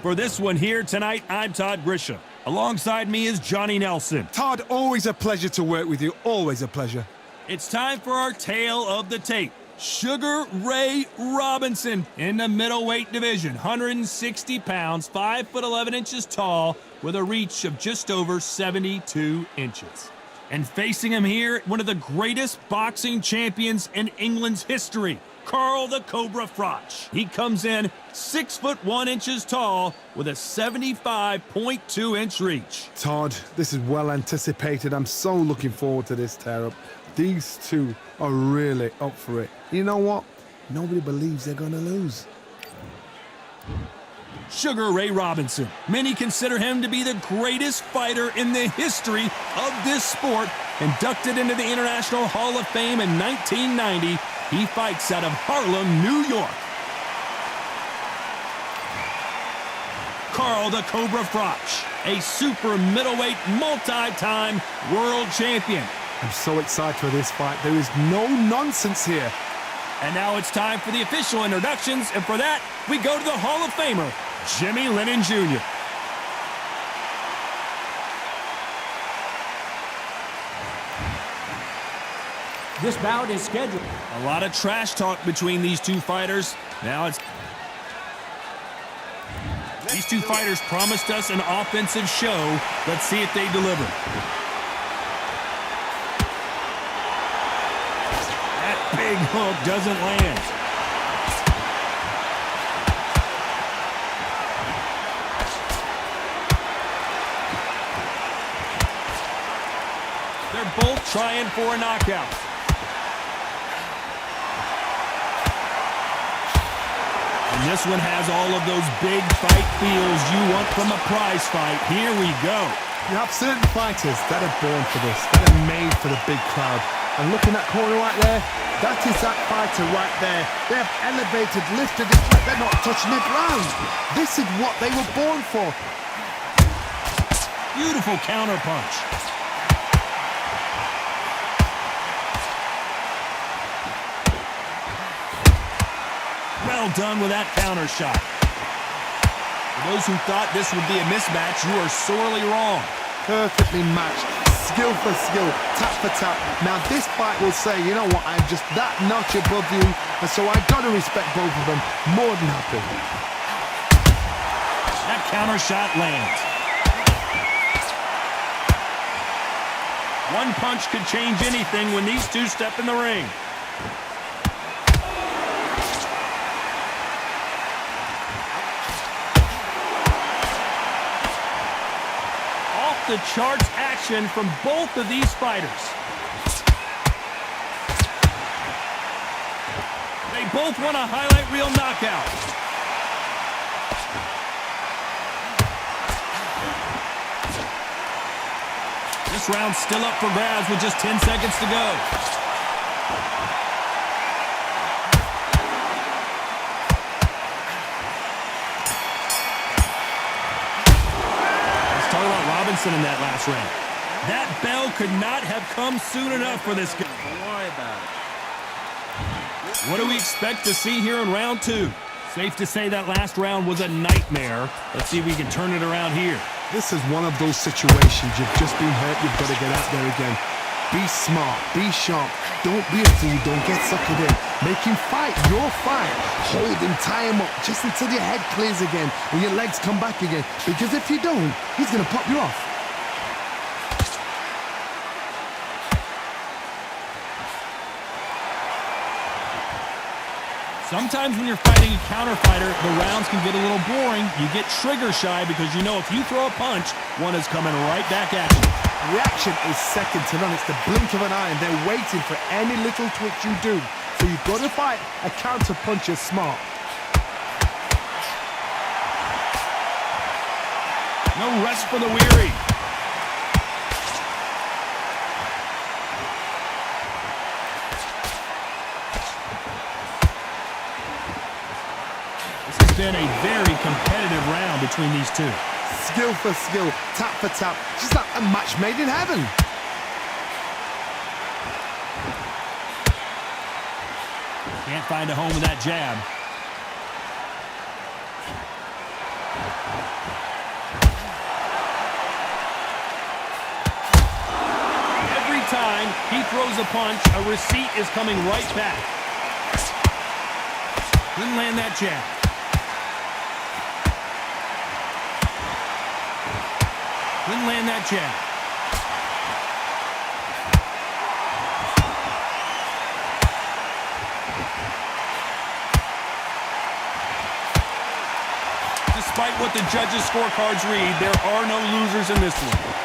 For this one here tonight, I'm Todd Grisham. Alongside me is Johnny Nelson. Todd, always a pleasure to work with you. Always a pleasure. It's time for our tale of the tape. Sugar Ray Robinson in the middleweight division. 160 pounds, 5'11" inches tall, with a reach of just over 72 inches. And facing him here, one of the greatest boxing champions in England's history, Carl the Cobra Froch. He comes in 6'1" tall with a 75.2-inch reach. Todd, this is well anticipated. I'm so looking forward to this tear-up. These two are really up for it. You know what? Nobody believes they're going to lose. Sugar Ray Robinson. Many consider him to be the greatest fighter in the history of this sport. Inducted into the International Hall of Fame in 1990, he fights out of Harlem, New York. Carl the Cobra Froch, a super middleweight multi-time world champion. I'm so excited for this fight. There is no nonsense here. And now it's time for the official introductions, and for that, we go to the Hall of Famer, Jimmy Lennon Jr. This bout is scheduled. A lot of trash talk between these two fighters. Now it's... These two fighters promised us an offensive show. Let's see if they deliver. That big hook doesn't land. They're both trying for a knockout. And this one has all of those big fight feels you want from a prize fight. Here we go. You have certain fighters that are born for this, that are made for the big crowd. And looking at that corner right there, that is that fighter right there. They have elevated, lifted it like they're not touching the ground. This is what they were born for. Beautiful counter punch. Well done with that counter shot. For those who thought this would be a mismatch, you are sorely wrong. Perfectly matched, skill for skill, tap for tap. Now this fight will say, you know what, I'm just that notch above you, and so I gotta respect both of them. More than happy. That counter shot lands. One punch could change anything when these two step in the ring. The charts action from both of these fighters. They both want a highlight reel knockout. This round's still up for grabs with just 10 seconds to go. In that last round. That bell could not have come soon enough for this guy. Don't worry about it. What do we expect to see here in round two? Safe to say that last round was a nightmare. Let's see if we can turn it around here. This is one of those situations. You've just been hurt. You've got to get out there again. Be smart. Be sharp. Don't be a fool. Don't get suckered in. Make him fight your fight. Hold him, tie him up, just until your head clears again and your legs come back again. Because if you don't, he's going to pop you off. Sometimes when you're fighting a counter fighter, the rounds can get a little boring. You get trigger shy because you know if you throw a punch, one is coming right back at you. Reaction is second to none. It's the blink of an eye, and they're waiting for any little twitch you do. So you've got to fight a counter puncher smart. No rest for the weary. Been a very competitive round between these two. Skill for skill, tap for tap, just like a match made in heaven. Can't find a home with that jab. Every time he throws a punch, a receipt is coming right back. Didn't land that jab. Didn't land that jab. Despite what the judges' scorecards read, there are no losers in this one.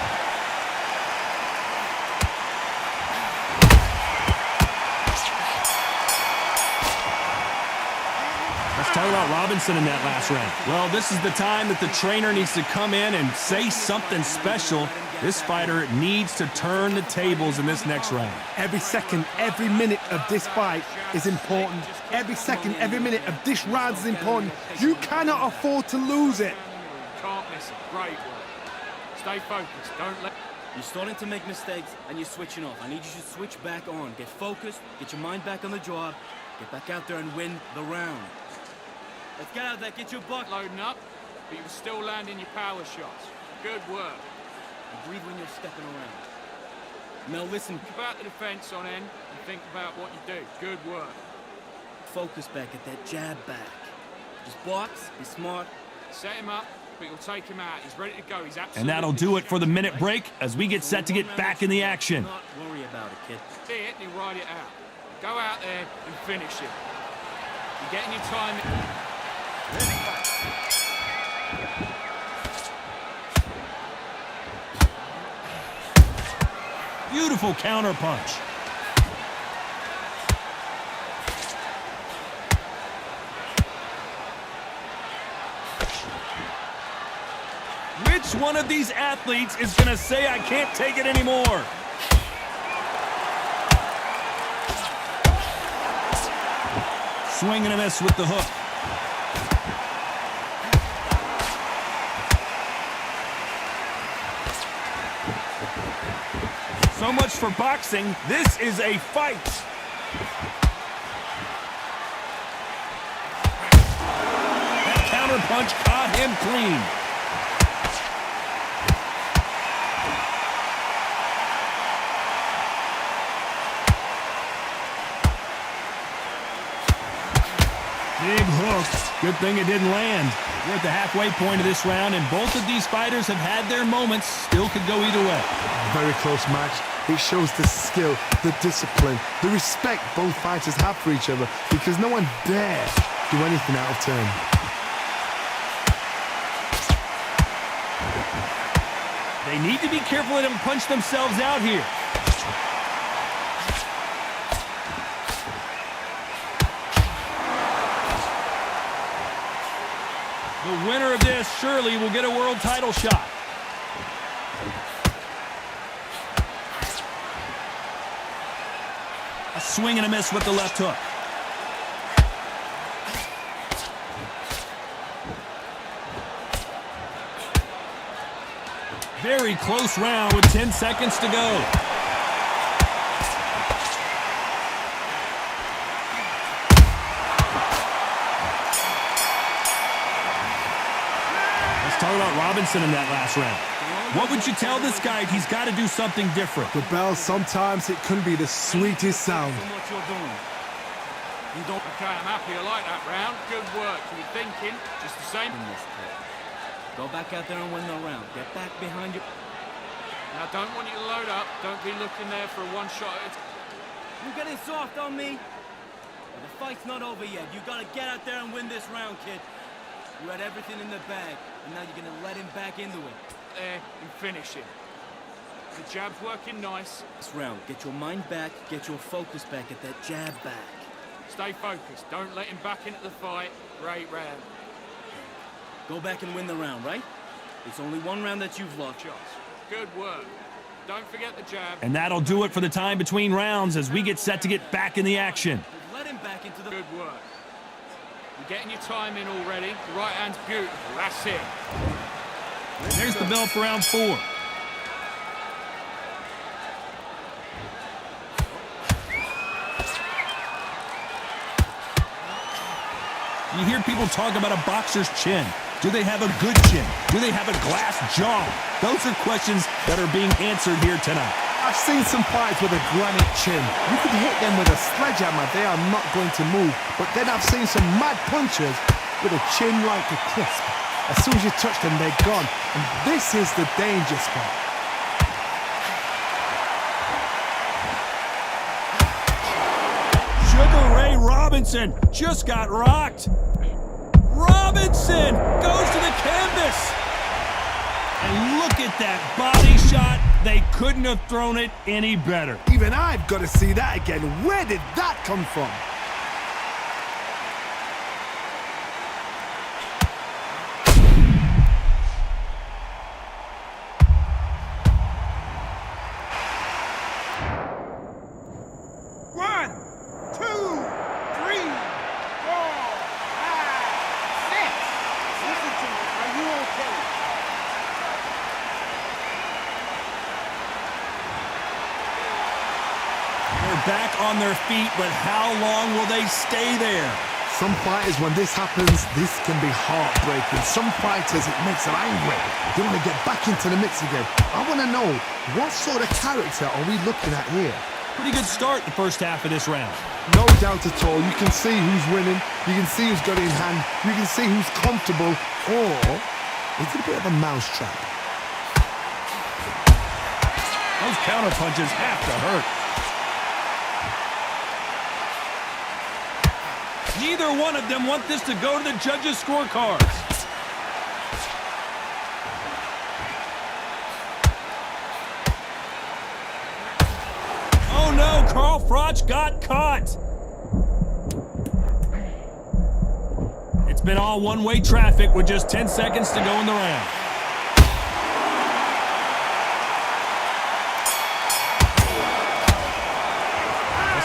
Let's talk about Robinson in that last round. Well, this is the time that the trainer needs to come in and say something special. This fighter needs to turn the tables in this next round. Every second, every minute of this fight is important. Every second, every minute of this round is important. You cannot afford to lose it. Can't miss it. Great work. Stay focused. Don't let... You're starting to make mistakes and you're switching off. I need you to switch back on. Get focused, get your mind back on the job, get back out there and win the round. Let's get out there, get your buck. Loading up, but you're still landing your power shots. Good work. And breathe when you're stepping around. Now listen. Think about the defense on end and think about what you do. Good work. Focus back at that jab back. Just box, be smart. Set him up, but you'll take him out. He's ready to go. He's absolutely... And that'll do it for the minute break as we get set to get back in the action. Not worry about it, kid. See it and you ride it out. Go out there and finish it. You're getting your time... Beautiful counter punch. Which one of these athletes is going to say, I can't take it anymore? Swing and a miss with the hook. So much for boxing. This is a fight. That counter punch caught him clean. Big hook. Good thing it didn't land. We're at the halfway point of this round, and both of these fighters have had their moments. Still could go either way. Very close match. It shows the skill, the discipline, the respect both fighters have for each other, because no one dare do anything out of turn. They need to be careful they don't punch themselves out here. The winner of this surely will get a world title shot. A swing and a miss with the left hook. Very close round with 10 seconds to go. Talk about Robinson in that last round. What would you tell this guy if he's got to do something different? The bell, sometimes it can be the sweetest sound. You don't... Okay, I'm happy. I like that round. Good work. You were thinking just the same. Go back out there and win the round. Get back behind you. Now, don't want you to load up. Don't be looking there for a one shot. You're getting soft on me. Well, the fight's not over yet. You got to get out there and win this round, kid. You had everything in the bag, and now you're going to let him back into it. There and finish it. The jab's working nice. This round, get your mind back, get your focus back at that jab back. Stay focused. Don't let him back into the fight. Great round. Go back and win the round, right? It's only one round that you've lost. Shots. Good work. Don't forget the jab. And that'll do it for the time between rounds as we get set to get back in the action. Let him back into the... Good work. You're getting your time in already. The right hand's beautiful. That's it. There's the bell for round 4. You hear people talk about a boxer's chin. Do they have a good chin? Do they have a glass jaw? Those are questions that are being answered here tonight. I've seen some fights with a granite chin. You could hit them with a sledgehammer, they are not going to move. But then I've seen some mad punchers with a chin like a crisp. As soon as you touch them, they're gone. And this is the danger spot. Sugar Ray Robinson just got rocked. Robinson goes to the canvas. And look at that body shot. They couldn't have thrown it any better. Even I've got to see that again. Where did that come from? Back on their feet, but how long will they stay there? Some fighters, when this happens, this can be heartbreaking. Some fighters, it makes them angry. They want to get back into the mix again. I want to know, what sort of character are we looking at here? Pretty good start the first half of this round. No doubt at all. You can see who's winning. You can see who's got it in hand. You can see who's comfortable. Or is it a bit of a mousetrap? Those counter punches have to hurt. Neither one of them want this to go to the judges' scorecards. Oh no, Froch got caught. It's been all one-way traffic with just 10 seconds to go in the round.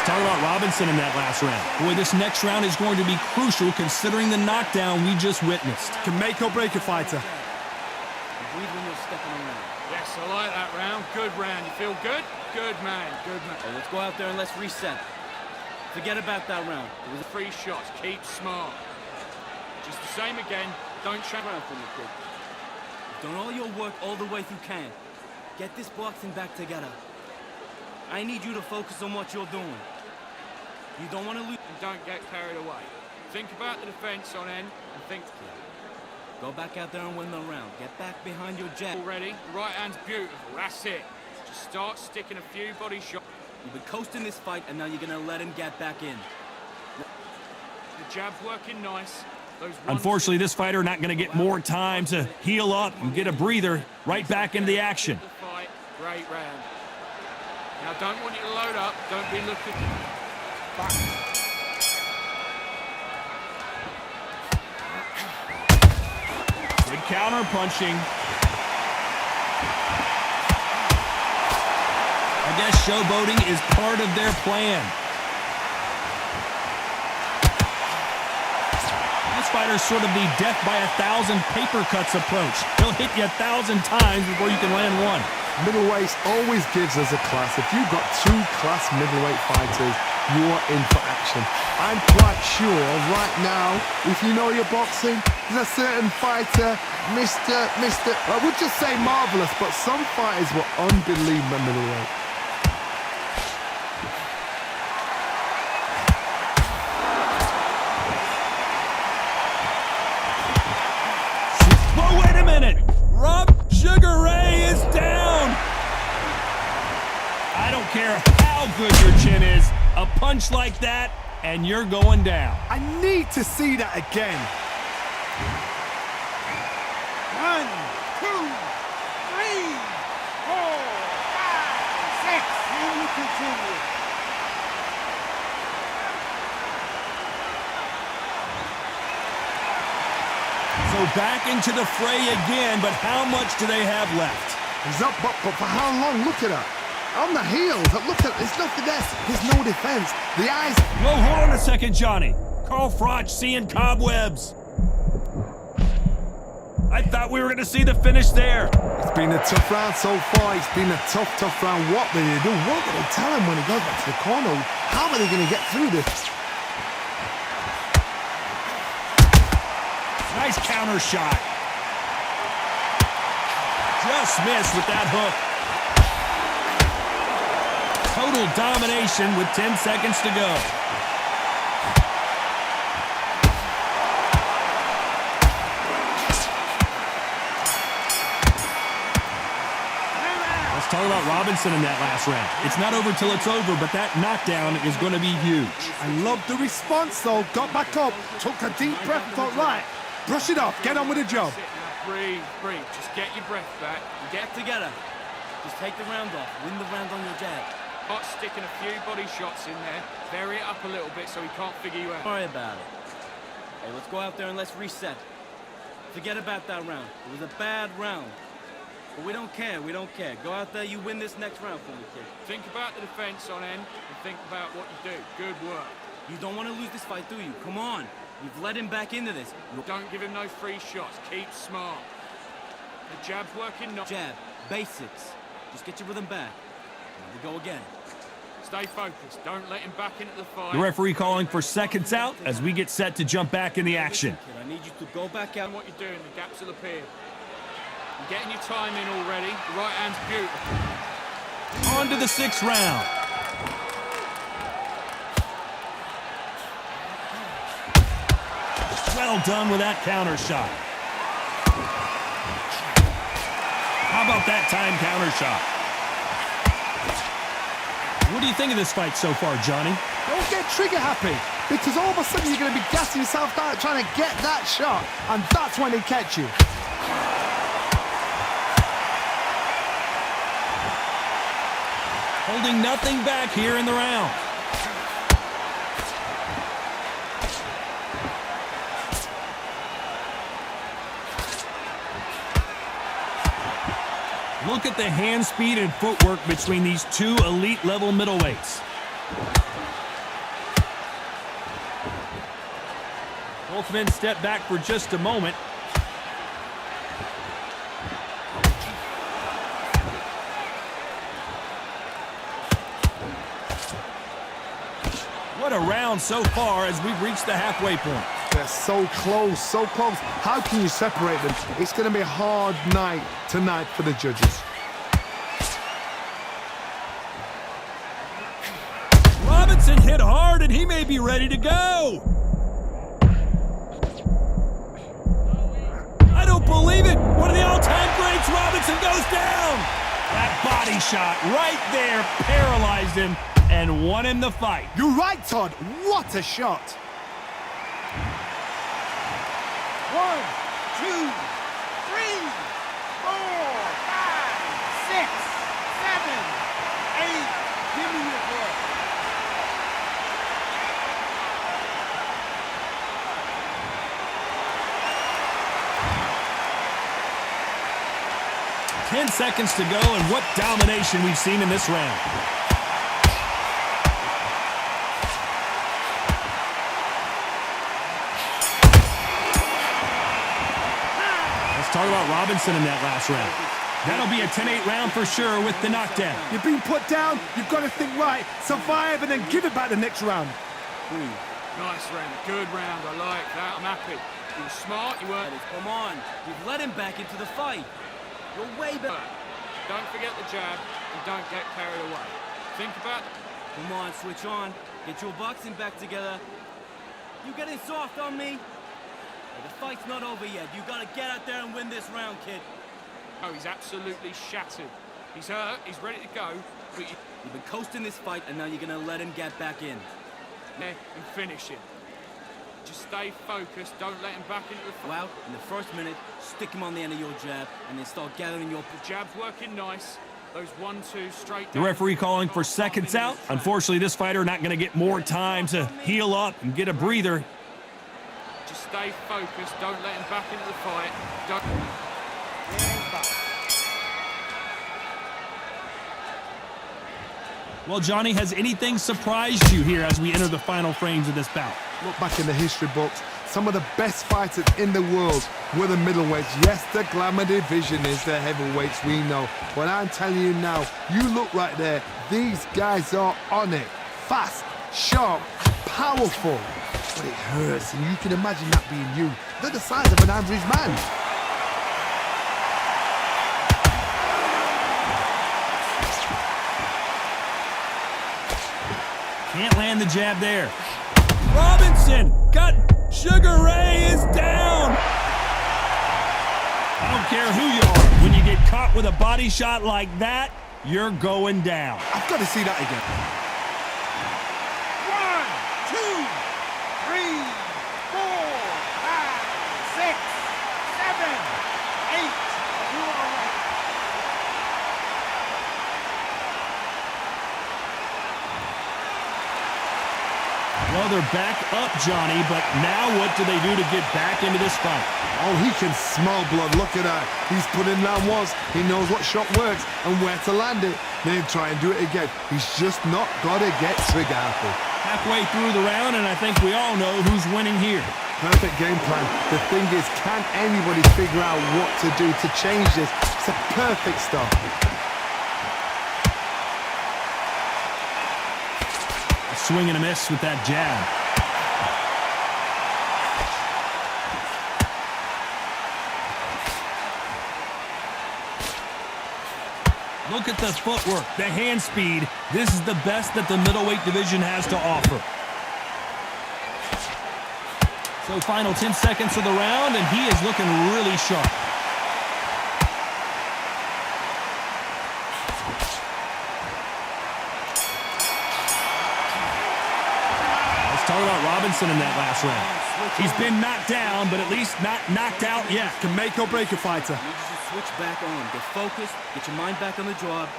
Talk about Robinson in that last round. Boy, this next round is going to be crucial considering the knockdown we just witnessed. Can make or break a fighter. Breathe when you're stepping around. Yes, I like that round. Good round. You feel good? Good man. Good man. Hey, let's go out there and let's reset. Forget about that round. It was 3 shots. Keep smart. Just the same again. Don't try around for me, kid. You've done all your work all the way through camp. Get this boxing back together. I need you to focus on what you're doing. You don't want to lose. and don't get carried away. Think about the defense on end and think. Go back out there and win the round. Get back behind your jab. Already, right hand's beautiful. That's it. Just start sticking a few body shots. You've been coasting this fight, and now you're gonna let him get back in. The jab's working nice. Unfortunately, this fighter not going to get more time to heal up and get a breather. Right back into the action. Great round. Now, don't want you to load up. Don't be looking back. Good counter punching. I guess showboating is part of their plan. This fighter's sort of the death by 1,000 paper cuts approach. He'll hit you 1,000 times before you can land one. Middleweight always gives us a class. If you've got two class middleweight fighters, you are in for action. I'm quite sure right now, if you know your boxing, there's a certain fighter, I would just say marvelous, but some fighters were unbelievable middleweight. Whoa, wait a minute! Sugar Ray is down! I don't care how good your chin is, a punch like that, and you're going down. I need to see that again. 1, 2, 3, 4, 5, 6, and you continue. So back into the fray again, but how much do they have left? He's up, but for how long? Look at that. On the heels, look at, there's nothing there. There's no defense. The eyes. Whoa, hold on a second, Johnny. Froch seeing cobwebs. I thought we were going to see the finish there. It's been a tough round so far. It's been a tough round. What did they do? What did they tell him when he goes back to the corner? How are they going to get through this? Nice counter. counter shot. Just missed with that hook. Total domination with 10 seconds to go. Let's talk about Robinson in that last round. It's not over till it's over, but that knockdown is going to be huge. I love the response, though. Got back up, took a deep breath, thought, right, brush it off, get on with the job. Sit now, breathe, breathe. Just get your breath back. Get together. Just take the round off. Win the round on your jab. Not sticking a few body shots in there. Vary it up a little bit so he can't figure you out. Don't worry about it. Hey, let's go out there and let's reset. Forget about that round. It was a bad round. But we don't care, we don't care. Go out there, you win this next round for me, kid. Think about the defense on end and think about what you do. Good work. You don't want to lose this fight, do you? Come on. You've led him back into this. Don't give him no free shots. Keep smart. The jab's working. Jab, basics. Just get your rhythm back. Here we go again. Stay focused. Don't let him back into the fight. The referee calling for seconds out as we get set to jump back in the action. Kid, I need you to go back out. What you're doing, the gaps will appear. You're getting your time in already. The right hand's beautiful. On to the 6th round. Well done with that counter shot. How about that time counter shot? What do you think of this fight so far, Johnny? Don't get trigger happy, because all of a sudden you're going to be gassing yourself out trying to get that shot, and that's when they catch you. Holding nothing back here in the round. Look at the hand speed and footwork between these two elite-level middleweights. Both men step back for just a moment. What a round so far as we've reached the halfway point. They're so close, so close. How can you separate them? It's going to be a hard night tonight for the judges. Robinson hit hard and he may be ready to go. I don't believe it. One of the all-time greats, Robinson goes down. That body shot right there paralyzed him and won him the fight. You're right, Todd. What a shot. 1, 2, 3, 4, 5, 6, 7, 8. Give me your breath. Ten seconds to go, and what domination we've seen in this round. Talk about Robinson in that last round. That'll be a 10-8 round for sure with the knockdown. You've been put down, you've got to think right, survive, and then give it back the next round. Nice round. Good round. I like that. I'm happy. You were smart. You weren't. Come on. You've led him back into the fight. You're way better. Don't forget the jab and don't get carried away. Think about it. Come on, switch on. Get your boxing back together. You getting soft on me? The fight's not over yet. You gotta get out there and win this round, kid. Oh, he's absolutely shattered. He's hurt. He's ready to go. But You've been coasting this fight, and now you're gonna let him get back in. and finish it. Just stay focused. Don't let him back into the fight. Go out in the first minute, stick him on the end of your jab, and then start gathering your... The jab's working nice. Those 1-2 straight The down. referee calling for seconds out. Unfortunately, this fighter not going to get more time to heal up and get a breather. Just stay focused. Don't let him back into the fight. Don't... Well, Johnny, has anything surprised you here as we enter the final frames of this bout? Look back in the history books, some of the best fighters in the world were the middleweights. Yes, the glamour division is the heavyweights, we know. But I'm telling you now, you look right there, these guys are on it. Fast, sharp, powerful. But it hurts, and you can imagine that being you. They're the size of an average man. Can't land the jab there. Robinson got Sugar Ray is down. I don't care who you are. When you get caught with a body shot like that, you're going down. I've got to see that again. 1, 2, 3, 4, 5, 6, 7, 8. You are right. Well, they're back up, Johnny, but now what do they do to get back into this fight? Oh, he can smell blood. Look at that. He's put in round once. He knows what shot works and where to land it. Then try and do it again. He's just not got to get trigger happy. Halfway through the round, and I think we all know who's winning here. Perfect game plan. The thing is, can anybody figure out what to do to change this? It's a perfect start. A swing and a miss with that jab. Look at the footwork, the hand speed. This is the best that the middleweight division has to offer. So final 10 seconds of the round, and he is looking really sharp. Let's talk about Robinson in that last round. He's been knocked down, but at least not knocked out yet. Can make or break a fighter. I need you to switch back on. Get focused. Get your mind back on the job.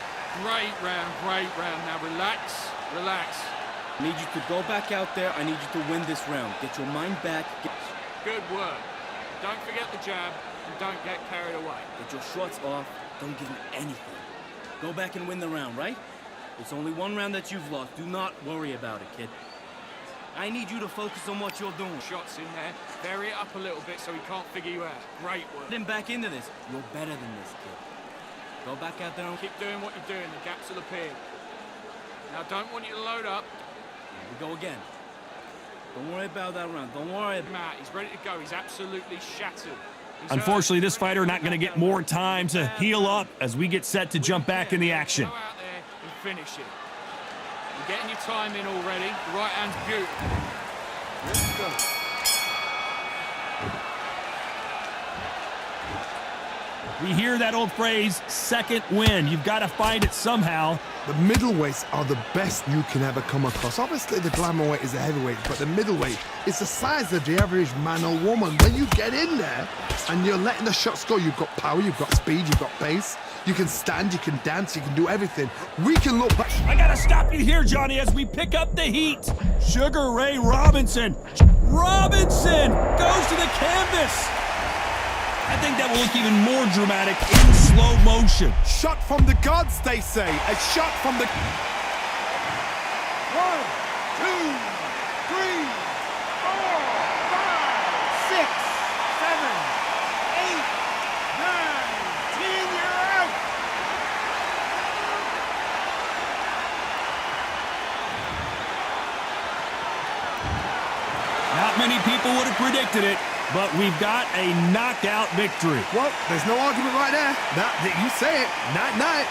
Great round, great round. Now relax, relax. I need you to go back out there. I need you to win this round. Get your mind back. Good work. Don't forget the jab and don't get carried away. Get your shots off. Don't give him anything. Go back and win the round, right? It's only one round that you've lost. Do not worry about it, kid. I need you to focus on what you're doing. Shots in there. Vary it up a little bit so he can't figure you out. Great work. Get him back into this. You're better than this, kid. Go back out there and Keep doing what you're doing. The gaps will appear. Now, don't want you to load up. Here we go again. Don't worry about that round. Don't worry. Matt, he's ready to go. He's absolutely shattered. He's Unfortunately, this fighter not going to get more time to heal up as we get set to jump back in the action. Go out there and finish it. You're getting your time in already. The right hand's beautiful. Let's go. We hear that old phrase, second win. You've got to find it somehow. The middleweights are the best you can ever come across. Obviously, the glamour weight is a heavyweight, but the middleweight is the size of the average man or woman. When you get in there and you're letting the shots go, you've got power, you've got speed, you've got pace. You can stand, you can dance, you can do everything. We can look back. I got to stop you here, Johnny, as we pick up the heat. Sugar Ray Robinson. Robinson goes to the canvas. I think that will look even more dramatic in slow motion. Shot from the gods, they say. A shot from the... 1, 2, 3, 4, 5, 6, 7, 8, 9, 10. You're out. Not many people would have predicted it, but we've got a knockout victory. Well, there's no argument right there. You say it. Night-night.